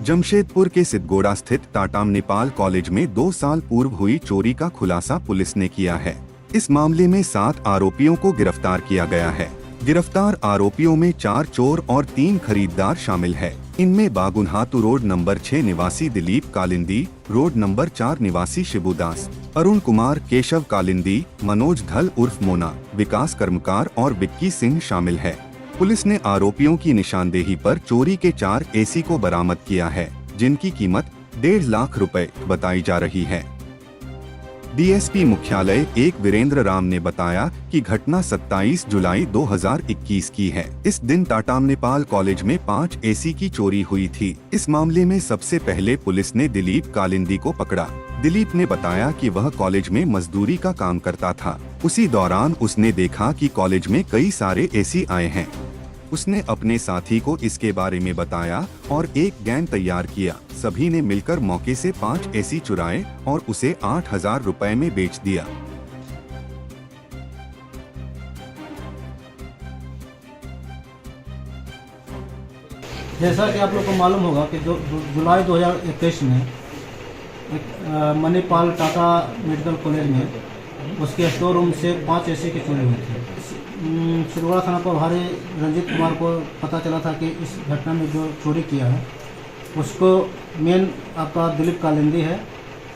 जमशेदपुर के सिद्धगोड़ा स्थित टाटाम नेपाल कॉलेज में 2 साल पूर्व हुई चोरी का खुलासा पुलिस ने किया है। इस मामले में 7 आरोपियों को गिरफ्तार किया गया है। गिरफ्तार आरोपियों में 4 चोर और 3 खरीदार शामिल है। इनमें बागुनहातू रोड नंबर 6 निवासी दिलीप कालिंदी, रोड नंबर 4 निवासी शिबुदास, अरुण कुमार, केशव कालिंदी, मनोज धल उर्फ मोना, विकास कर्मकार और विक्की सिंह शामिल है। पुलिस ने आरोपियों की निशानदेही पर चोरी के 4 एसी को बरामद किया है, जिनकी कीमत 1.5 लाख रुपए बताई जा रही है। डीएसपी मुख्यालय 1 वीरेंद्र राम ने बताया कि घटना 27 जुलाई 2021 की है। इस दिन टाटाम नेपाल कॉलेज में 5 एसी की चोरी हुई थी। इस मामले में सबसे पहले पुलिस ने दिलीप कालिंदी को पकड़ा। दिलीप ने बताया कि वह कॉलेज में मजदूरी का काम करता था। उसी दौरान उसने देखा कि कॉलेज में कई सारे एसी आए हैं। उसने अपने साथी को इसके बारे में बताया और एक गैंग तैयार किया। सभी ने मिलकर मौके से 5 एसी चुराए और उसे 8,000 रुपए में बेच दिया। जैसा कि आप लोग को मालूम होगा कि जो जुलाई 2021 में एक मणिपाल टाटा मेडिकल कॉलेज में उसके स्टोर रूम से 5 एसी की चोरी हुई थी। सिद्धगोड़ा थाना प्रभारी रंजीत कुमार को पता चला था कि इस घटना में जो चोरी किया है उसको मेन आपका दिलीप कालिंदी है।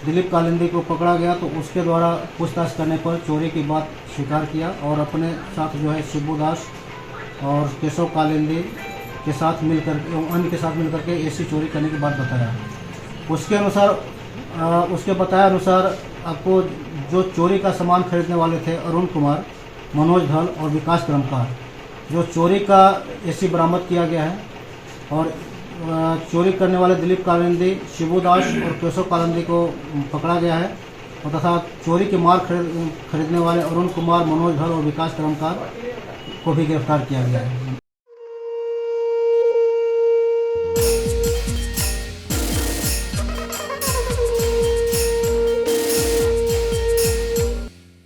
दिलीप कालिंदी को पकड़ा गया तो उसके द्वारा पूछताछ करने पर चोरी की बात स्वीकार किया और अपने साथ जो है शिबुदास और केशव कालिंदी के साथ मिलकर अन्य के साथ मिलकर के एसी चोरी करने की बात बताया। उसके अनुसार उसके बताया अनुसार आपको जो चोरी का सामान खरीदने वाले थे अरुण कुमार, मनोज धल और विकास कर्मकार, जो चोरी का एसी बरामद किया गया है और चोरी करने वाले दिलीप कालिंदी, शिबुदास और केशव कालिंदी को पकड़ा गया है और तथा चोरी के माल खरीदने वाले अरुण कुमार, मनोज धल और विकास कर्मकार को भी गिरफ्तार किया गया है।